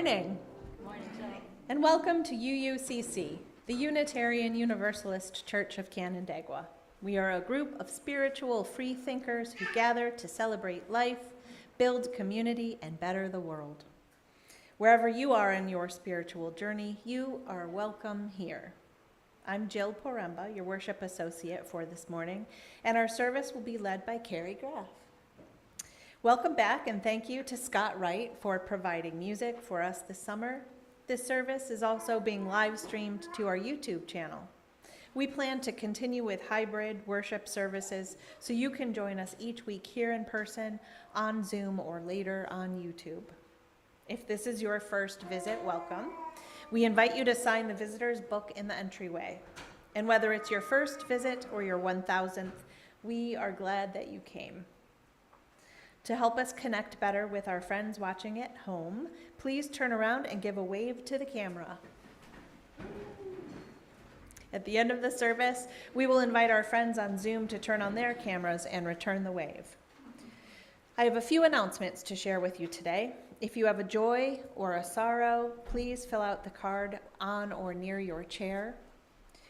morning. Good morning, Jill. And welcome to UUCC, the Unitarian Universalist Church of Canandaigua. We are a group of spiritual free thinkers who gather to celebrate life, build community, and better the world. Wherever you are in your spiritual journey, you are welcome here. I'm Jill Poremba, your worship associate for this morning, and our service will be led by Carrie Graff. Welcome back, and thank you to Scott Wright for providing music for us this summer. This service is also being live streamed to our YouTube channel. We plan to continue with hybrid worship services, so you can join us each week here in person, on Zoom, or later on YouTube. If this is your first visit, welcome. We invite you to sign the visitor's book in the entryway. And whether it's your first visit or your 1000th, we are glad that you came. To help us connect better with our friends watching at home, please turn around and give a wave to the camera. At the end of the service, we will invite our friends on Zoom to turn on their cameras and return the wave. I have a few announcements to share with you today. If you have a joy or a sorrow, please fill out the card on or near your chair.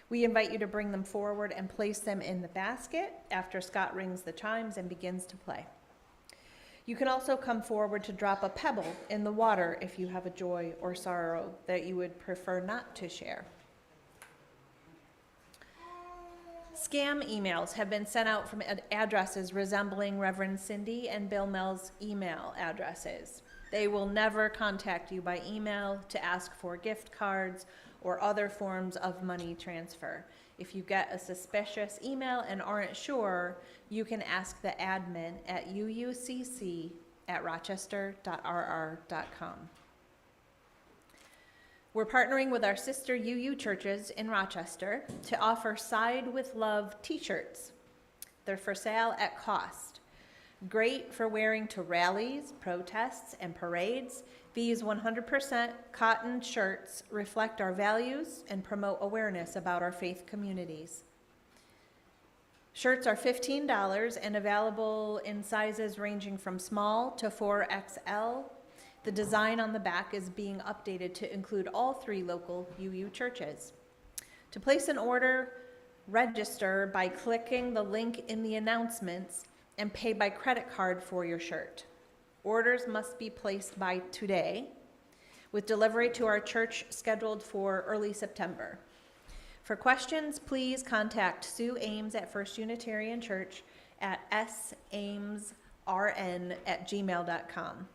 We invite you to bring them forward and place them in the basket after Scott rings the chimes and begins to play. You can also come forward to drop a pebble in the water if you have a joy or sorrow that you would prefer not to share. Scam emails have been sent out from addresses resembling Reverend Cindy and Bill Mell's email addresses. They will never contact you by email to ask for gift cards or other forms of money transfer. If you get a suspicious email and aren't sure, you can ask the admin at uucc@rochester.rr.com. We're partnering with our sister UU churches in Rochester to offer Side with Love t-shirts. They're for sale at cost. Great for wearing to rallies, protests, and parades. These 100% cotton shirts reflect our values and promote awareness about our faith communities. Shirts are $15 and available in sizes ranging from small to 4XL. The design on the back is being updated to include all 3 local UU churches. To place an order, register by clicking the link in the announcements and pay by credit card for your shirt. Orders must be placed by today, with delivery to our church scheduled for early September. For questions, please contact Sue Ames at First Unitarian Church at samesrn@gmail.com.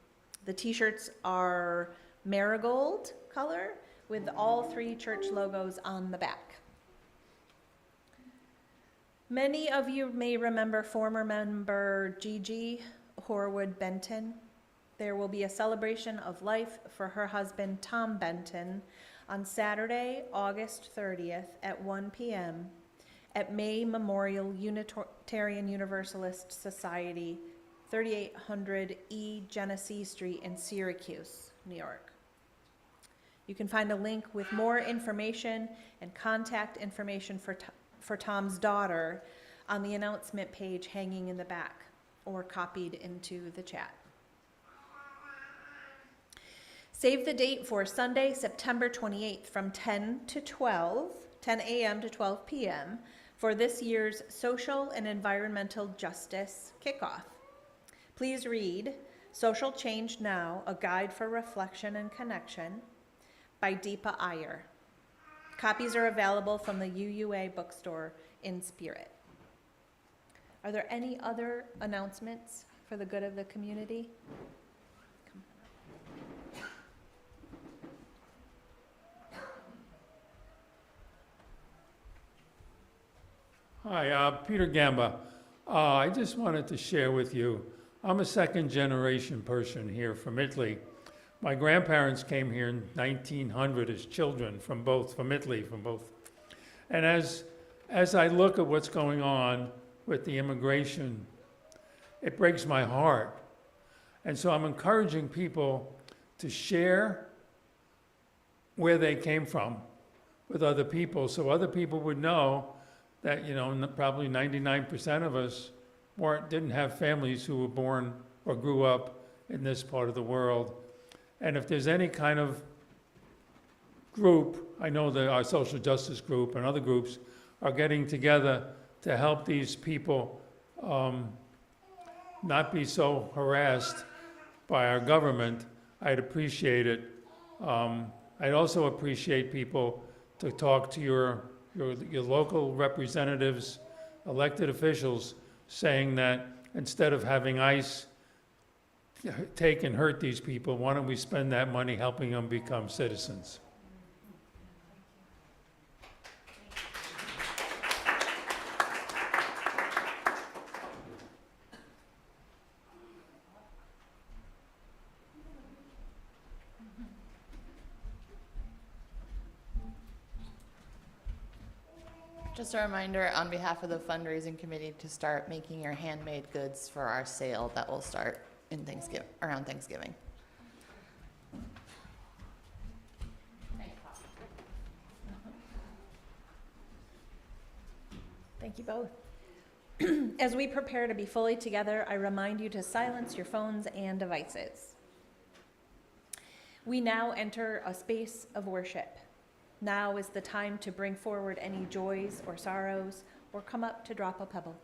The t-shirts are marigold color with all 3 church logos on the back. Many of you may remember former member Gigi Horwood Benton. There will be a celebration of life for her husband, Tom Benton, on Saturday, August 30th at 1 p.m. at May Memorial Unitarian Universalist Society, 3800 E. Genesee Street in Syracuse, New York. You can find a link with more information and contact information for Tom's daughter on the announcement page hanging in the back or copied into the chat. Save the date for Sunday, September 28th from 10 a.m. to 12 p.m. for this year's Social and Environmental Justice Kickoff. Please read Social Change Now, A Guide for Reflection and Connection by Deepa Iyer. Copies are available from the UUA bookstore in Spirit. Are there any other announcements for the good of the community? Hi, Peter Gamba. I just wanted to share with you, I'm a second-generation person here from Italy. My grandparents came here in 1900 as children from Italy. And as I look at what's going on with the immigration, it breaks my heart. And so I'm encouraging people to share where they came from with other people so other people would know that, probably 99% of us didn't have families who were born or grew up in this part of the world. And if there's any kind of group, I know that our social justice group and other groups are getting together to help these people not be so harassed by our government, I'd appreciate it. I'd also appreciate people to talk to your local representatives, elected officials, saying that instead of having ICE take and hurt these people, why don't we spend that money helping them become citizens? Just a reminder on behalf of the fundraising committee to start making your handmade goods for our sale that will start in around Thanksgiving. Thank you both. As we prepare to be fully together, I remind you to silence your phones and devices. We now enter a space of worship. Now is the time to bring forward any joys or sorrows, or come up to drop a pebble.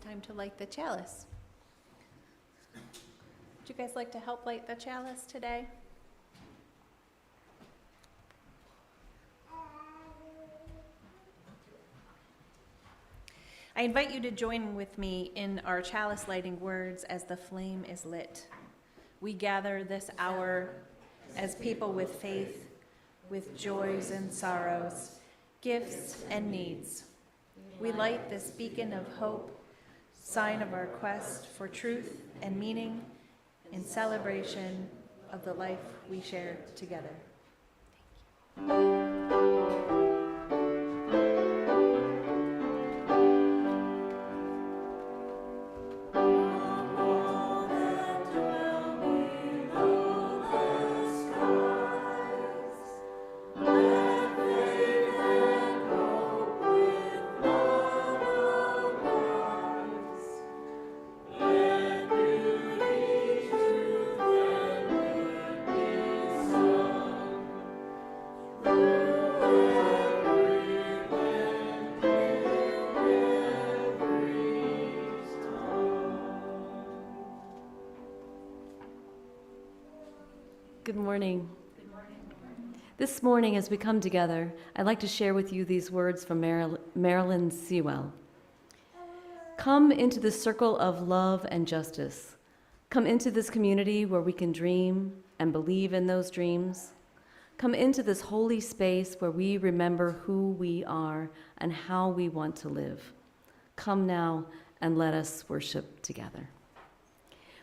Time to light the chalice. Would you guys like to help light the chalice today? I invite you to join with me in our chalice lighting words as the flame is lit. We gather this hour as people with faith, with joys and sorrows, gifts and needs. We light this beacon of hope, sign of our quest for truth and meaning in celebration of the life we share together. Good morning. This morning, as we come together, I'd like to share with you these words from Marilyn Sewell. Come into the circle of love and justice. Come into this community where we can dream and believe in those dreams. Come into this holy space where we remember who we are and how we want to live. Come now and let us worship together.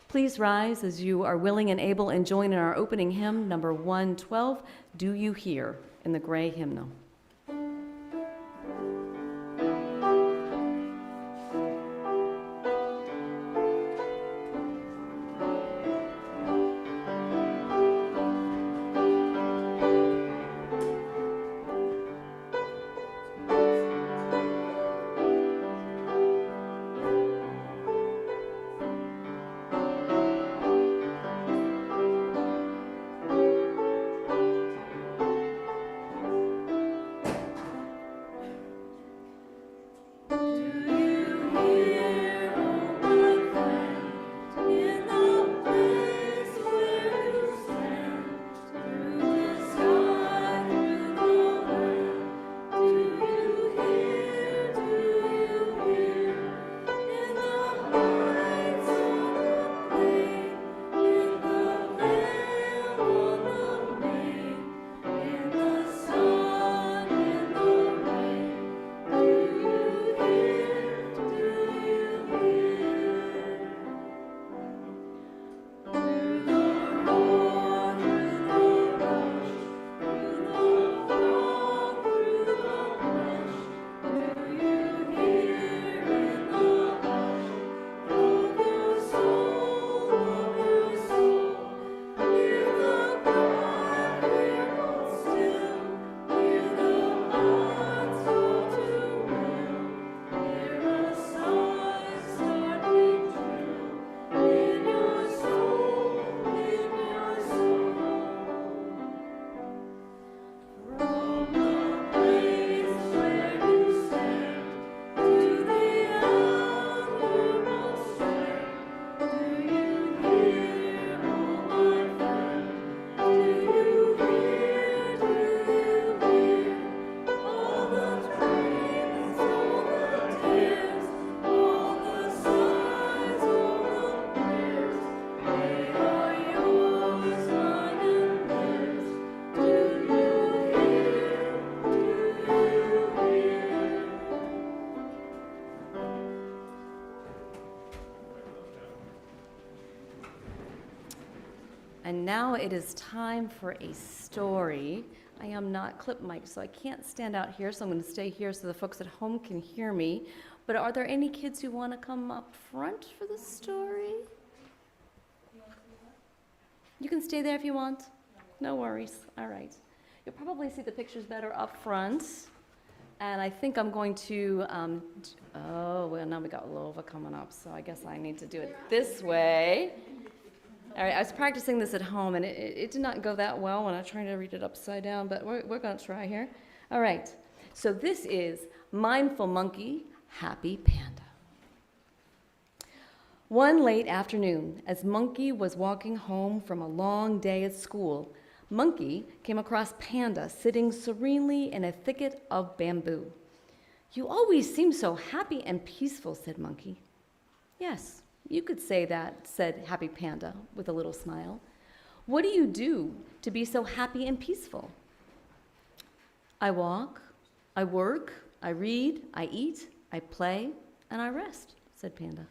Please rise as you are willing and able and join in our opening hymn, number 112, Do You Hear, in the gray hymnal. And now it is time for a story. I am not clip mic'd, so I can't stand out here, so I'm going to stay here so the folks at home can hear me. But are there any kids who want to come up front for the story? You can stay there if you want. No worries. All right. You'll probably see the pictures better up front. And I think I'm going to, oh, well, now we got Lova coming up, so I guess I need to do it this way. All right, I was practicing this at home, and it did not go that well when I was trying to read it upside down, but we're going to try here. All right, so this is Mindful Monkey, Happy Panda. One late afternoon, as Monkey was walking home from a long day at school, Monkey came across Panda sitting serenely in a thicket of bamboo. "You always seem so happy and peaceful," said Monkey. "Yes, you could say that," said Happy Panda with a little smile. "What do you do to be so happy and peaceful?" "I walk, I work, I read, I eat, I play, and I rest," said Panda.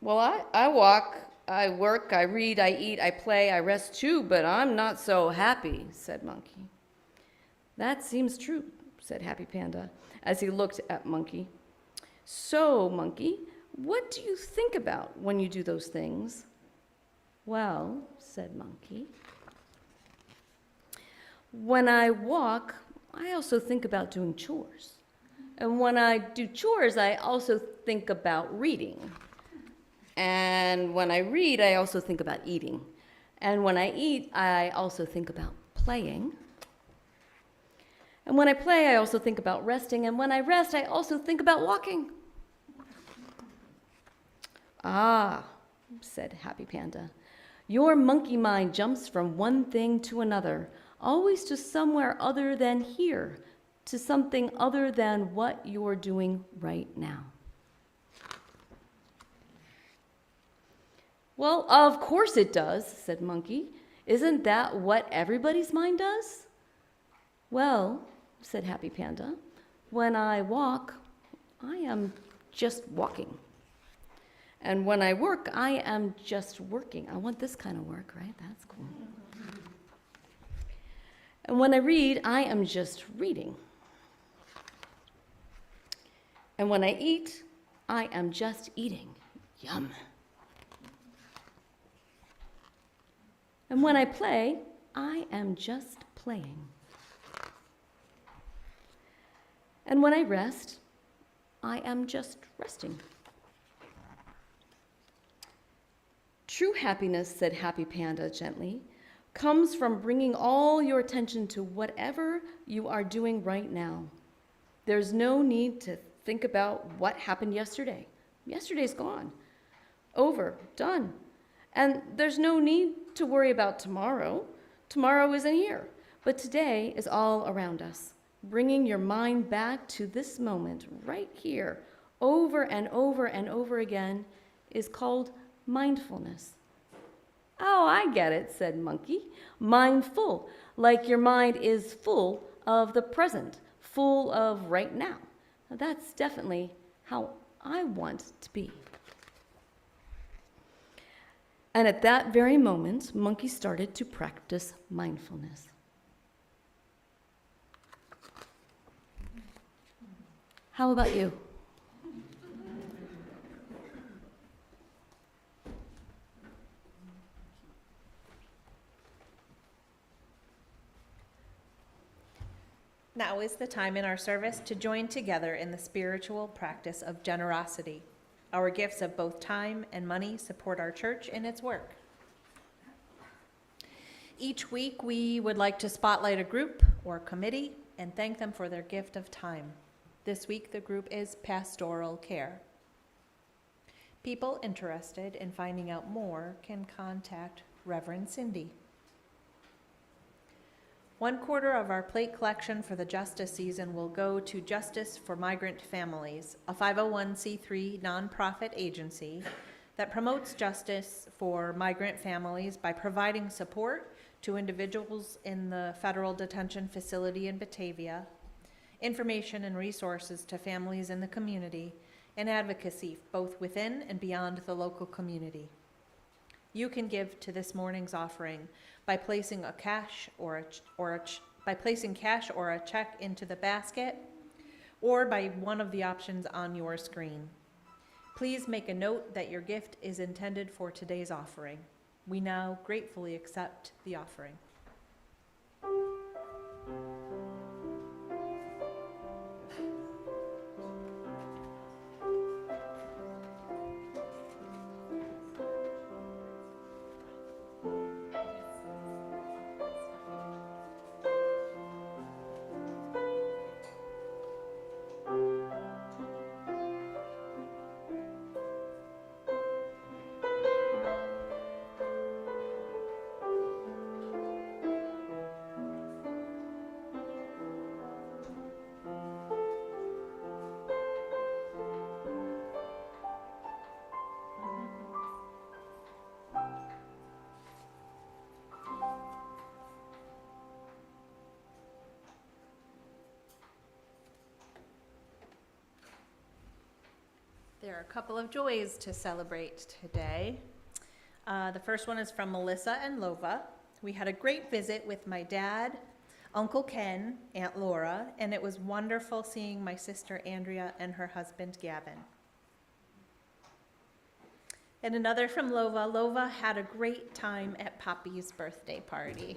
Well, I walk, I work, I read, I eat, I play, I rest too, but I'm not so happy, said Monkey. That seems true, said Happy Panda, as he looked at Monkey. So, Monkey, what do you think about when you do those things? Well, said Monkey, When I walk, I also think about doing chores. And when I do chores, I also think about reading. And when I read, I also think about eating. and when I eat, I also think about playing. And when I play, I also think about resting. And when I rest, I also think about walking. Ah, said Happy Panda, your monkey mind jumps from one thing to another, always to somewhere other than here, to something other than what you're doing right now. Well, of course it does, said Monkey. Isn't that what everybody's mind does? Well, said Happy Panda, When I walk, I am just walking. and when I work, I am just working. I want this kind of work, right? That's cool. and when I read, I am just reading. And when I eat, I am just eating. Yum. And when I play, I am just playing. And when I rest, I am just resting. True happiness, said Happy Panda gently, comes from bringing all your attention to whatever you are doing right now. There's no need to think about what happened yesterday. Yesterday's gone. Over, done. And there's no need to worry about tomorrow. Tomorrow isn't here. But today is all around us. Bringing your mind back to this moment right here, over and over and over again, is called mindfulness. Oh, I get it, said Monkey. Mindful, like your mind is full of the present, full of right now. Now, that's definitely how I want to be. And at that very moment, Monkey started to practice mindfulness. How about you? Now is the time in our service to join together in the spiritual practice of generosity. Our gifts of both time and money support our church in its work. Each week, we would like to spotlight a group or committee and thank them for their gift of time. This week, the group is Pastoral Care. People interested in finding out more can contact Reverend Cindy. 1/4 of our plate collection for the Justice season will go to Justice for Migrant Families, a 501c3 nonprofit agency that promotes justice for migrant families by providing support to individuals in the federal detention facility in Batavia, information and resources to families in the community, and advocacy both within and beyond the local community. You can give to this morning's offering by placing cash or a check into the basket, or by one of the options on your screen. Please make a note that your gift is intended for today's offering. We now gratefully accept the offering. There are a couple of joys to celebrate today. The first one is from Melissa and Lova. We had a great visit with my dad, Uncle Ken, Aunt Laura, and it was wonderful seeing my sister Andrea and her husband Gavin. And another from Lova. Lova had a great time at Poppy's birthday party.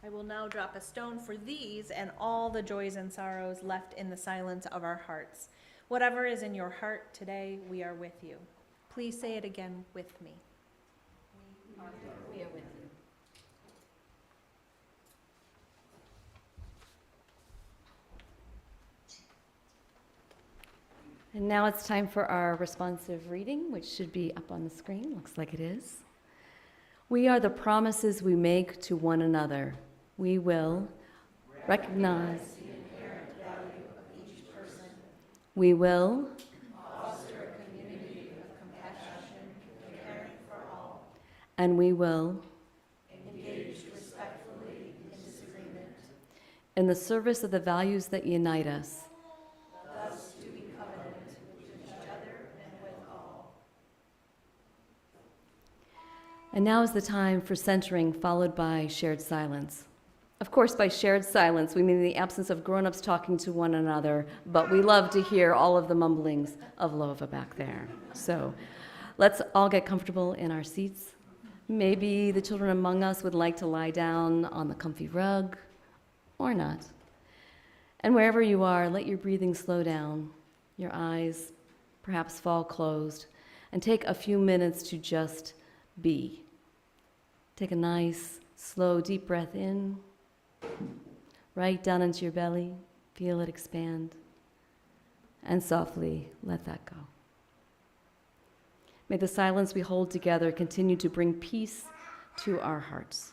I will now drop a stone for these and all the joys and sorrows left in the silence of our hearts. Whatever is in your heart today, we are with you. Please say it again with me. We are with you. And now it's time for our responsive reading, which should be up on the screen. Looks like it is. We are the promises we make to one another. We will recognize the inherent value of each person. We will foster a community of compassion and caring for all. And we will engage respectfully in disagreement in the service of the values that unite us. Thus do we covenant with each other and with all. And now is the time for centering, followed by shared silence. Of course, by shared silence, we mean the absence of grown-ups talking to one another, but we love to hear all of the mumblings of Lova back there. So let's all get comfortable in our seats. Maybe the children among us would like to lie down on the comfy rug, or not. And wherever you are, let your breathing slow down, your eyes perhaps fall closed, and take a few minutes to just be. Take a nice, slow, deep breath in. Right down into your belly, feel it expand, and softly let that go. May the silence we hold together continue to bring peace to our hearts.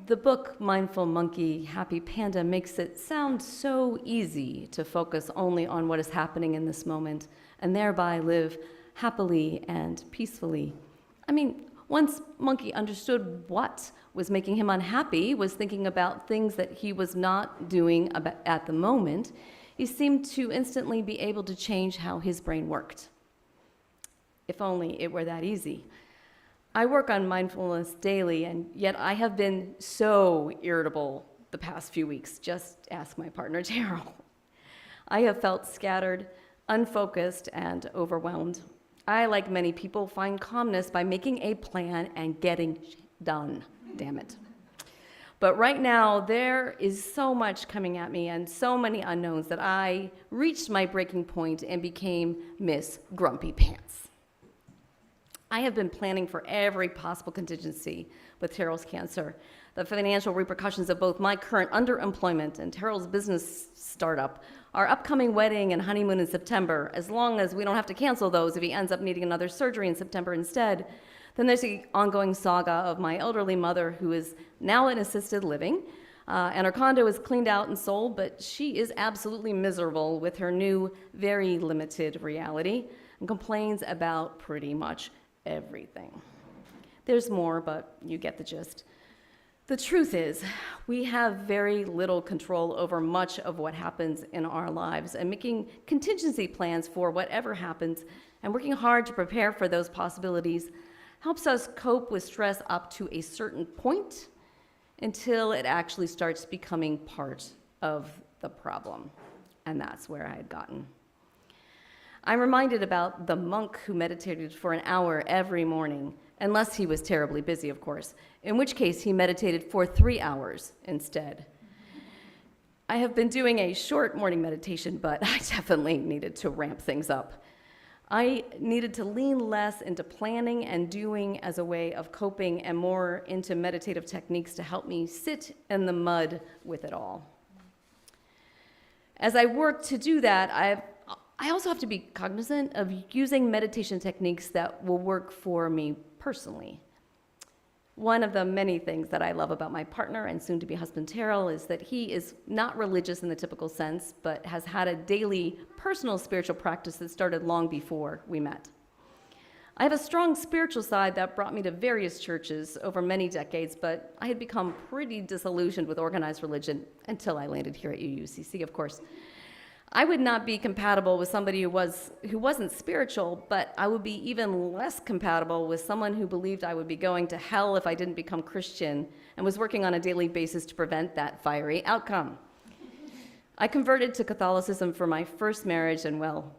The book Mindful Monkey, Happy Panda makes it sound so easy to focus only on what is happening in this moment and thereby live happily and peacefully. I mean, once Monkey understood what was making him unhappy, was thinking about things that he was not doing at the moment, he seemed to instantly be able to change how his brain worked. If only it were that easy. I work on mindfulness daily, and yet I have been so irritable the past few weeks. Just ask my partner, Terrell. I have felt scattered, unfocused, and overwhelmed. I, like many people, find calmness by making a plan and getting done. Damn it. But right now, there is so much coming at me and so many unknowns that I reached my breaking point and became Miss Grumpy Pants. I have been planning for every possible contingency with Terrell's cancer, the financial repercussions of both my current underemployment and Terrell's business startup, our upcoming wedding and honeymoon in September, as long as we don't have to cancel those if he ends up needing another surgery in September instead. Then there's the ongoing saga of my elderly mother, who is now in assisted living, and her condo is cleaned out and sold, but she is absolutely miserable with her new, very limited reality and complains about pretty much everything. There's more, but you get the gist. The truth is, we have very little control over much of what happens in our lives, and making contingency plans for whatever happens and working hard to prepare for those possibilities helps us cope with stress up to a certain point until it actually starts becoming part of the problem. And that's where I had gotten. I'm reminded about the monk who meditated for an hour every morning, unless he was terribly busy, of course, in which case he meditated for 3 hours instead. I have been doing a short morning meditation, but I definitely needed to ramp things up. I needed to lean less into planning and doing as a way of coping and more into meditative techniques to help me sit in the mud with it all. As I work to do that, I also have to be cognizant of using meditation techniques that will work for me personally. One of the many things that I love about my partner and soon-to-be husband Terrell is that he is not religious in the typical sense, but has had a daily personal spiritual practice that started long before we met. I have a strong spiritual side that brought me to various churches over many decades, but I had become pretty disillusioned with organized religion until I landed here at UUCC, of course. I would not be compatible with somebody who wasn't spiritual, but I would be even less compatible with someone who believed I would be going to hell if I didn't become Christian and was working on a daily basis to prevent that fiery outcome. I converted to Catholicism for my first marriage, and well,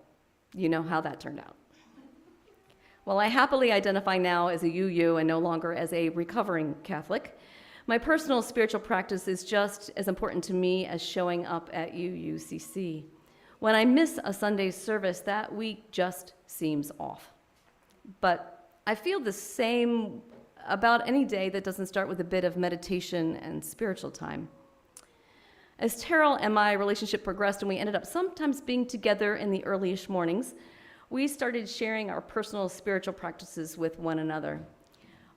you know how that turned out. While I happily identify now as a UU and no longer as a recovering Catholic, my personal spiritual practice is just as important to me as showing up at UUCC. When I miss a Sunday service, that week just seems off. But I feel the same about any day that doesn't start with a bit of meditation and spiritual time. As Terrell and my relationship progressed and we ended up sometimes being together in the early-ish mornings, we started sharing our personal spiritual practices with one another.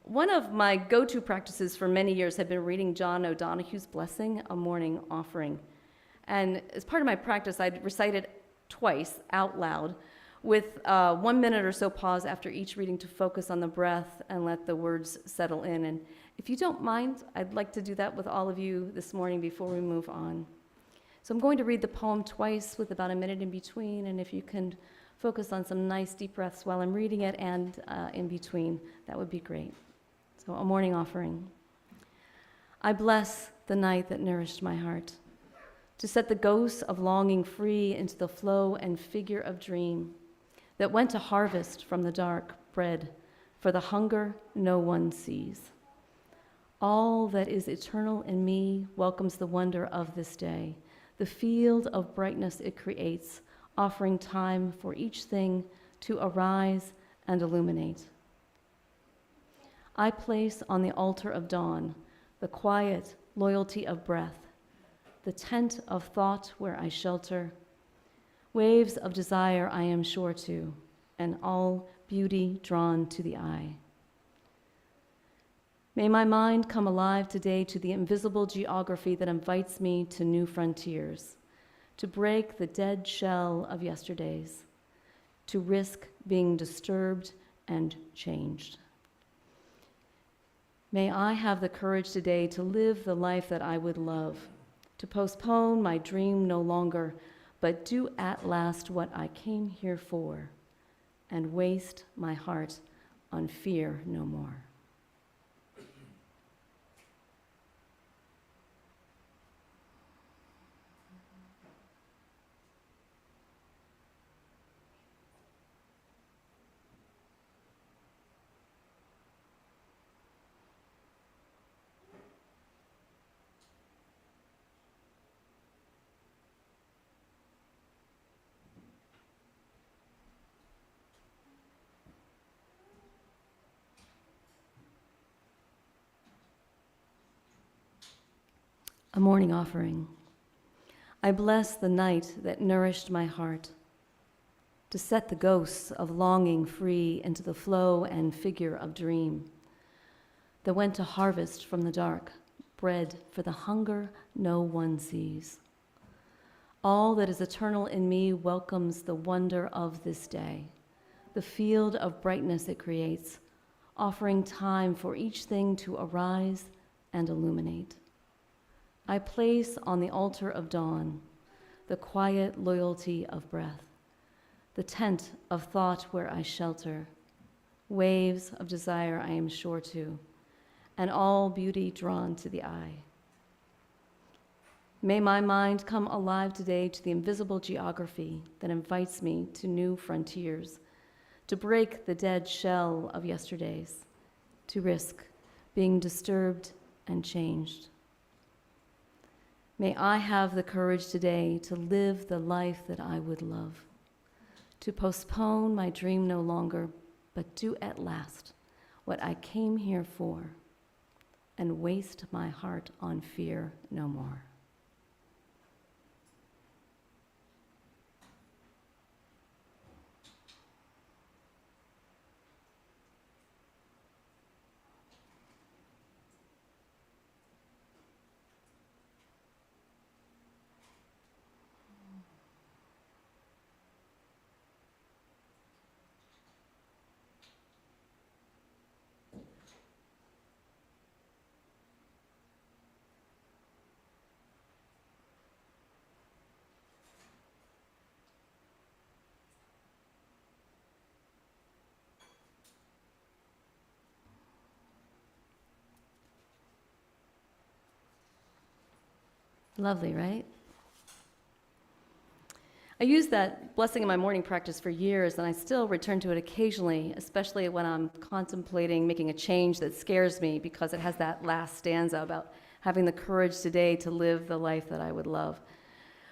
One of my go-to practices for many years had been reading John O'Donohue's Blessing, a Morning Offering. And as part of my practice, I'd recite it twice out loud with 1 minute or so pause after each reading to focus on the breath and let the words settle in. And if you don't mind, I'd like to do that with all of you this morning before we move on. So I'm going to read the poem twice with about a minute in between, and if you can focus on some nice deep breaths while I'm reading it and in between, that would be great. So, a morning offering. I bless the night that nourished my heart, to set the ghosts of longing free into the flow and figure of dream that went to harvest from the dark bread for the hunger no one sees. All that is eternal in me welcomes the wonder of this day, the field of brightness it creates, offering time for each thing to arise and illuminate. I place on the altar of dawn the quiet loyalty of breath, the tent of thought where I shelter, waves of desire I am sure to, and all beauty drawn to the eye. May my mind come alive today to the invisible geography that invites me to new frontiers, to break the dead shell of yesterdays, to risk being disturbed and changed. May I have the courage today to live the life that I would love, to postpone my dream no longer, but do at last what I came here for, and waste my heart on fear no more. A morning offering. I bless the night that nourished my heart, to set the ghosts of longing free into the flow and figure of dream, that went to harvest from the dark, bread for the hunger no one sees. All that is eternal in me welcomes the wonder of this day, the field of brightness it creates, offering time for each thing to arise and illuminate. I place on the altar of dawn the quiet loyalty of breath, the tent of thought where I shelter, waves of desire I am sure to, and all beauty drawn to the eye. May my mind come alive today to the invisible geography that invites me to new frontiers, to break the dead shell of yesterdays, to risk being disturbed and changed. May I have the courage today to live the life that I would love, to postpone my dream no longer, but do at last what I came here for, and waste my heart on fear no more. Lovely, right? I used that blessing in my morning practice for years, and I still return to it occasionally, especially when I'm contemplating making a change that scares me, because it has that last stanza about having the courage today to live the life that I would love.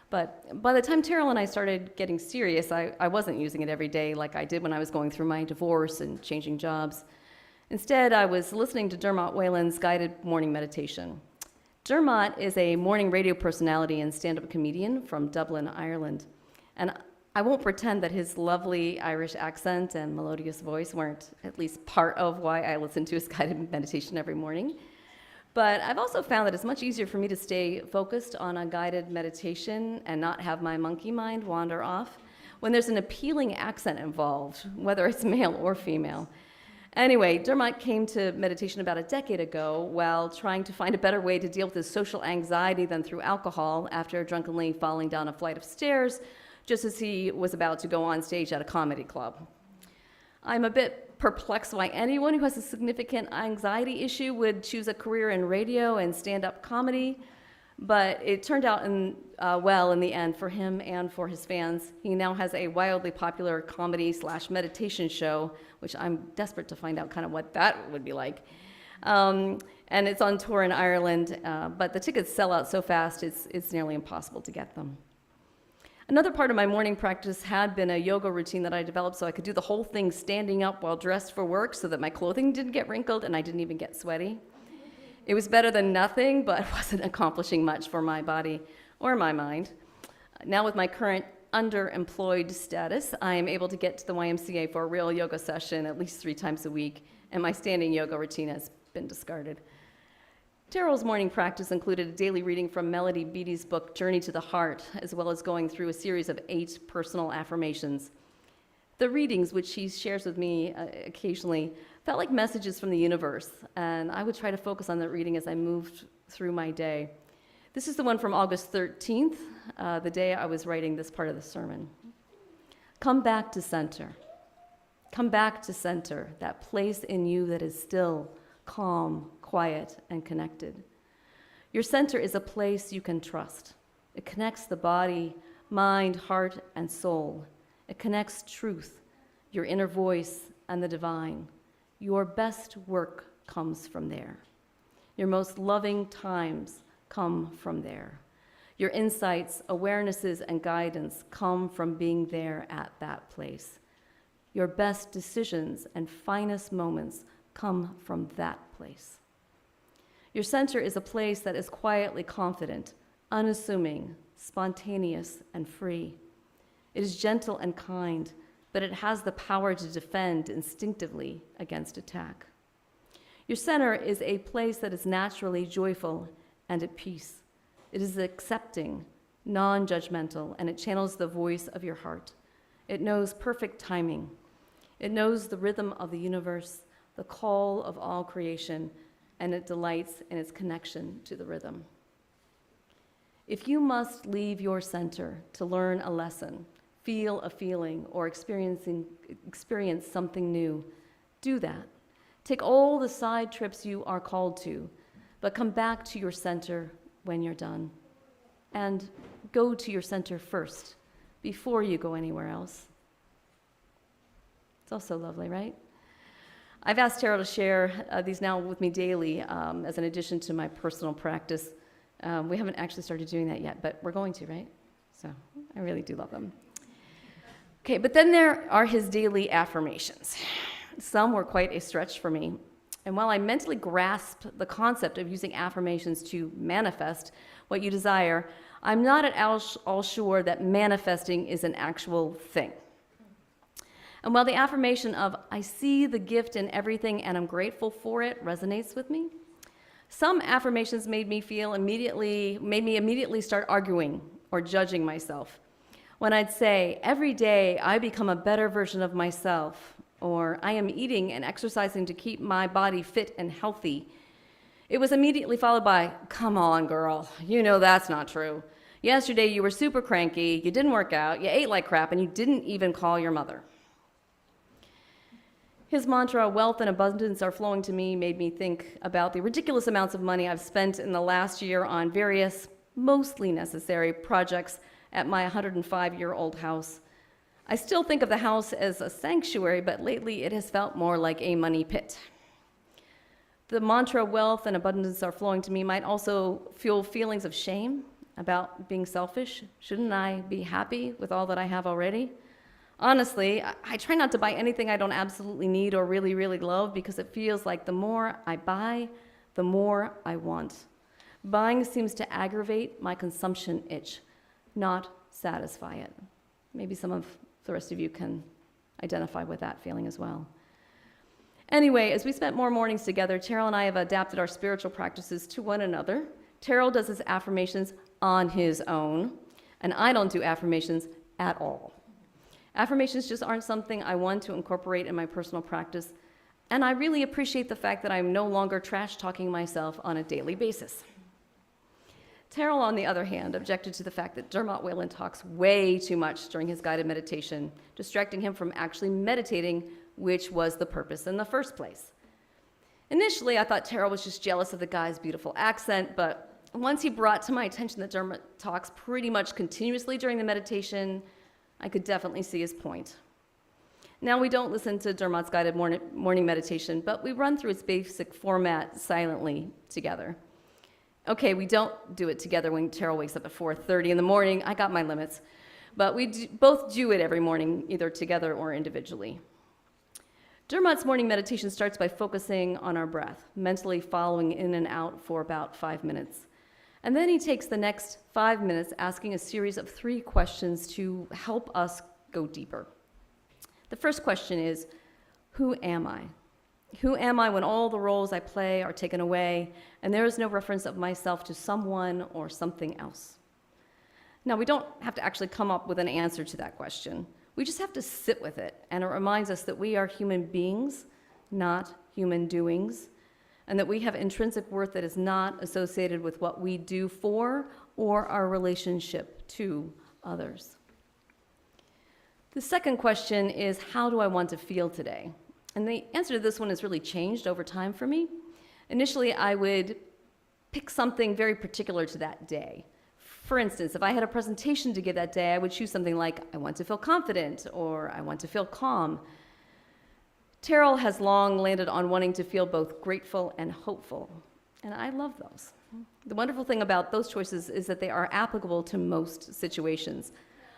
But by the time Terrell and I started getting serious, I wasn't using it every day like I did when I was going through my divorce and changing jobs. Instead, I was listening to Dermot Whalen's guided morning meditation. Dermot is a morning radio personality and stand-up comedian from Dublin, Ireland. And I won't pretend that his lovely Irish accent and melodious voice weren't at least part of why I listen to his guided meditation every morning. But I've also found that it's much easier for me to stay focused on a guided meditation and not have my monkey mind wander off when there's an appealing accent involved, whether it's male or female. Anyway, Dermot came to meditation about a decade ago while trying to find a better way to deal with his social anxiety than through alcohol after drunkenly falling down a flight of stairs just as he was about to go on stage at a comedy club. I'm a bit perplexed why anyone who has a significant anxiety issue would choose a career in radio and stand-up comedy, but it turned out well in the end for him and for his fans. He now has a wildly popular comedy/meditation show, which I'm desperate to find out kind of what that would be like. And it's on tour in Ireland, but the tickets sell out so fast, it's nearly impossible to get them. Another part of my morning practice had been a yoga routine that I developed so I could do the whole thing standing up while dressed for work so that my clothing didn't get wrinkled and I didn't even get sweaty. It was better than nothing, but wasn't accomplishing much for my body or my mind. Now with my current underemployed status, I am able to get to the YMCA for a real yoga session at least 3 times a week, and my standing yoga routine has been discarded. Terrell's morning practice included a daily reading from Melody Beattie's book, Journey to the Heart, as well as going through a series of 8 personal affirmations. The readings, which she shares with me occasionally, felt like messages from the universe, and I would try to focus on that reading as I moved through my day. This is the one from August 13th, the day I was writing this part of the sermon. Come back to center. Come back to center, that place in you that is still, calm, quiet, and connected. Your center is a place you can trust. It connects the body, mind, heart, and soul. It connects truth, your inner voice, and the divine. Your best work comes from there. Your most loving times come from there. Your insights, awarenesses, and guidance come from being there at that place. Your best decisions and finest moments come from that place. Your center is a place that is quietly confident, unassuming, spontaneous, and free. It is gentle and kind, but it has the power to defend instinctively against attack. Your center is a place that is naturally joyful and at peace. It is accepting, non-judgmental, and it channels the voice of your heart. It knows perfect timing. It knows the rhythm of the universe, the call of all creation, and it delights in its connection to the rhythm. If you must leave your center to learn a lesson, feel a feeling, or experience something new, do that. Take all the side trips you are called to, but come back to your center when you're done. And go to your center first, before you go anywhere else. It's also lovely, right? I've asked Terrell to share these now with me daily as an addition to my personal practice. We haven't actually started doing that yet, but we're going to, right? So I really do love them. Okay, but then there are his daily affirmations. Some were quite a stretch for me. And while I mentally grasped the concept of using affirmations to manifest what you desire, I'm not at all sure that manifesting is an actual thing. And while the affirmation of, I see the gift in everything and I'm grateful for it, resonates with me, some affirmations made me immediately start arguing or judging myself. When I'd say, every day I become a better version of myself, or I am eating and exercising to keep my body fit and healthy, it was immediately followed by, come on, girl, you know that's not true. Yesterday you were super cranky, you didn't work out, you ate like crap, and you didn't even call your mother. His mantra, wealth and abundance are flowing to me, made me think about the ridiculous amounts of money I've spent in the last year on various, mostly necessary projects at my 105-year-old house. I still think of the house as a sanctuary, but lately it has felt more like a money pit. The mantra, wealth and abundance are flowing to me, might also fuel feelings of shame about being selfish. Shouldn't I be happy with all that I have already? Honestly, I try not to buy anything I don't absolutely need or really, really love, because it feels like the more I buy, the more I want. Buying seems to aggravate my consumption itch, not satisfy it. Maybe some of the rest of you can identify with that feeling as well. Anyway, as we spent more mornings together, Terrell and I have adapted our spiritual practices to one another. Terrell does his affirmations on his own, and I don't do affirmations at all. Affirmations just aren't something I want to incorporate in my personal practice, and I really appreciate the fact that I'm no longer trash-talking myself on a daily basis. Terrell, on the other hand, objected to the fact that Dermot Whalen talks way too much during his guided meditation, distracting him from actually meditating, which was the purpose in the first place. Initially, I thought Terrell was just jealous of the guy's beautiful accent, but once he brought to my attention that Dermot talks pretty much continuously during the meditation, I could definitely see his point. Now, we don't listen to Dermot's guided morning meditation, but we run through its basic format silently together. Okay, we don't do it together when Terrell wakes up at 4:30 in the morning. I got my limits. But we both do it every morning, either together or individually. Dermot's morning meditation starts by focusing on our breath, mentally following in and out for about 5 minutes. And then he takes the next 5 minutes asking a series of 3 questions to help us go deeper. The first question is, who am I? Who am I when all the roles I play are taken away and there is no reference of myself to someone or something else? Now, we don't have to actually come up with an answer to that question. We just have to sit with it, and it reminds us that we are human beings, not human doings, and that we have intrinsic worth that is not associated with what we do for or our relationship to others. The second question is, how do I want to feel today? And the answer to this one has really changed over time for me. Initially, I would pick something very particular to that day. For instance, if I had a presentation to give that day, I would choose something like, I want to feel confident, or I want to feel calm. Terrell has long landed on wanting to feel both grateful and hopeful, and I love those. The wonderful thing about those choices is that they are applicable to most situations.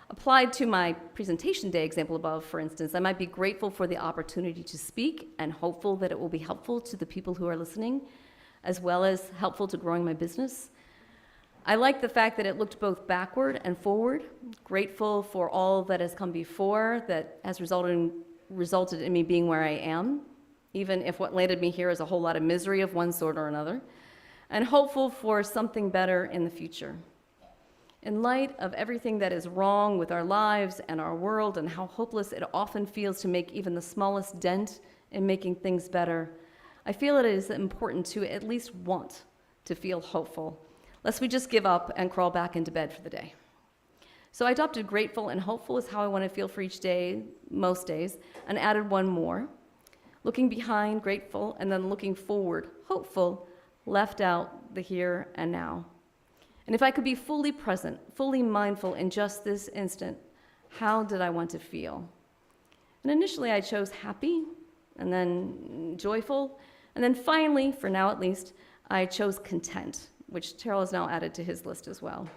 Applied to my presentation day example above, for instance, I might be grateful for the opportunity to speak and hopeful that it will be helpful to the people who are listening. as well as helpful to growing my business. I like the fact that it looked both backward and forward, grateful for all that has come before that has resulted in me being where I am, even if what landed me here is a whole lot of misery of one sort or another, and hopeful for something better in the future. In light of everything that is wrong with our lives and our world and how hopeless it often feels to make even the smallest dent in making things better, I feel it is important to at least want to feel hopeful, lest we just give up and crawl back into bed for the day. So I adopted grateful and hopeful is how I want to feel for each day, most days, and added one more. Looking behind, grateful, and then looking forward, hopeful, left out the here and now. And if I could be fully present, fully mindful in just this instant, how did I want to feel? And initially I chose happy, and then joyful, and then finally, for now at least, I chose content, which Terrell has now added to his list as well.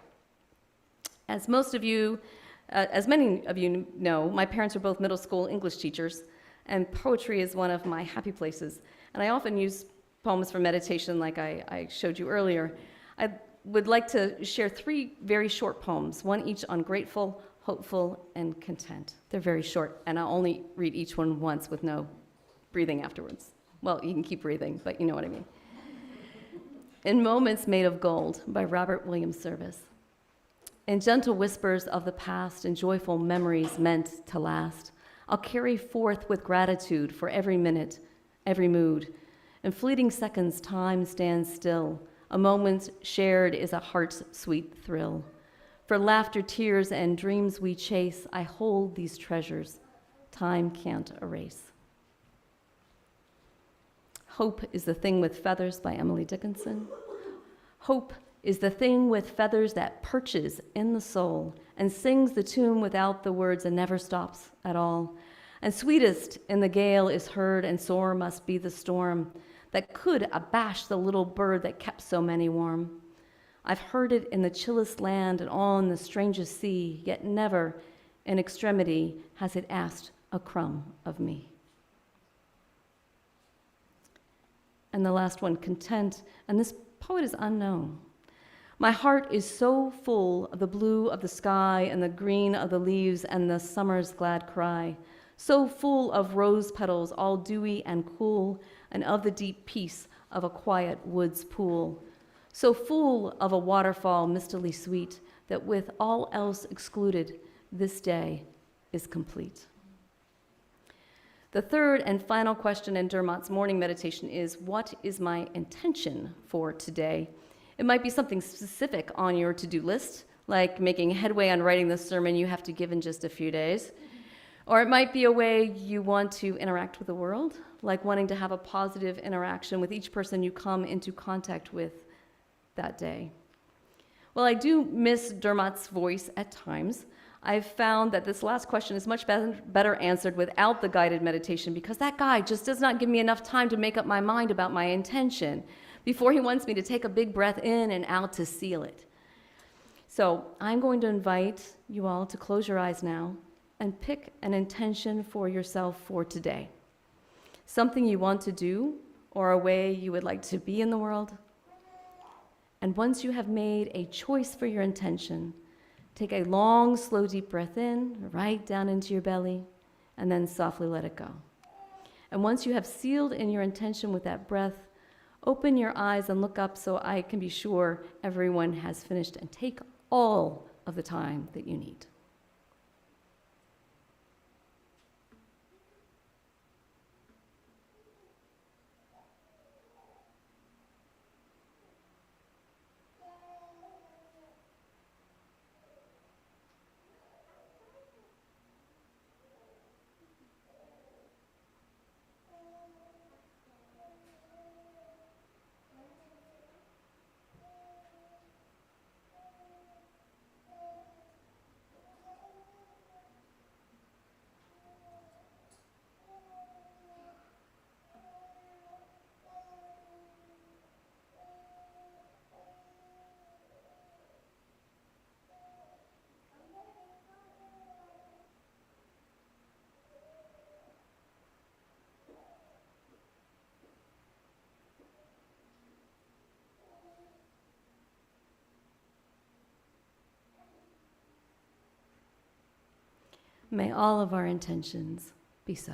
As many of you know, my parents are both middle school English teachers, and poetry is one of my happy places. And I often use poems for meditation like I showed you earlier. I would like to share 3 very short poems, one each on grateful, hopeful, and content. They're very short, and I'll only read each one once with no breathing afterwards. Well, you can keep breathing, but you know what I mean. In Moments Made of Gold by Robert Williams Service. In gentle whispers of the past and joyful memories meant to last, I'll carry forth with gratitude for every minute, every mood. In fleeting seconds, time stands still. A moment shared is a heart's sweet thrill. For laughter, tears, and dreams we chase, I hold these treasures time can't erase. Hope is the Thing with Feathers by Emily Dickinson. Hope is the thing with feathers that perches in the soul and sings the tune without the words and never stops at all. And sweetest in the gale is heard, and sore must be the storm that could abash the little bird that kept so many warm. I've heard it in the chillest land and on the strangest sea, yet never in extremity has it asked a crumb of me. And the last one, content, and this poet is unknown. My heart is so full of the blue of the sky and the green of the leaves and the summer's glad cry, so full of rose petals all dewy and cool, and of the deep peace of a quiet wood's pool, so full of a waterfall mistily sweet, that with all else excluded, this day is complete. The third and final question in Dermot's morning meditation is, what is my intention for today? It might be something specific on your to-do list, like making headway on writing the sermon you have to give in just a few days. Or it might be a way you want to interact with the world, like wanting to have a positive interaction with each person you come into contact with that day. Well, I do miss Dermot's voice at times. I've found that this last question is much better answered without the guided meditation, because that guide just does not give me enough time to make up my mind about my intention before he wants me to take a big breath in and out to seal it. So I'm going to invite you all to close your eyes now and pick an intention for yourself for today. Something you want to do or a way you would like to be in the world. And once you have made a choice for your intention, take a long, slow, deep breath in, right down into your belly, and then softly let it go. And once you have sealed in your intention with that breath, open your eyes and look up so I can be sure everyone has finished, and take all of the time that you need. May all of our intentions be so.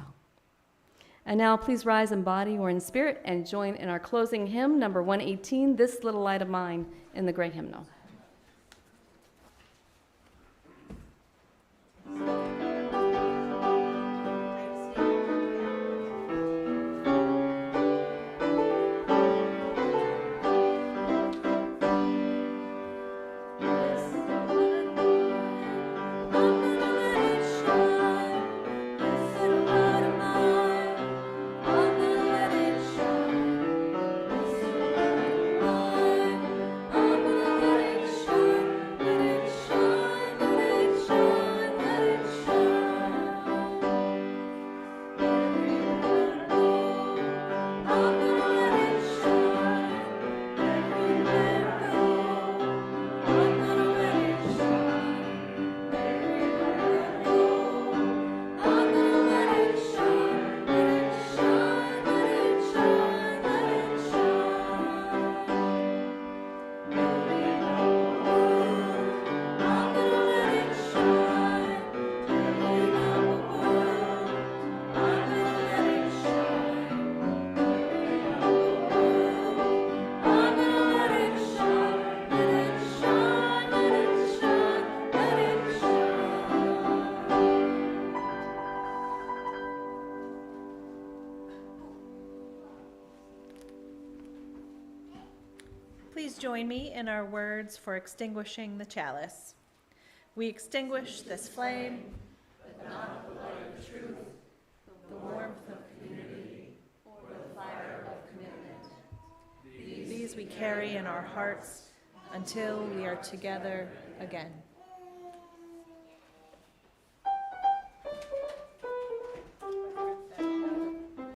And now please rise in body or in spirit and join in our closing hymn, number 118, This Little Light of Mine, in the gray hymnal. Please join me in our words for extinguishing the chalice. We extinguish this flame, but not the light of truth, the warmth of community, or the fire of commitment. These we carry in our hearts until we are together again.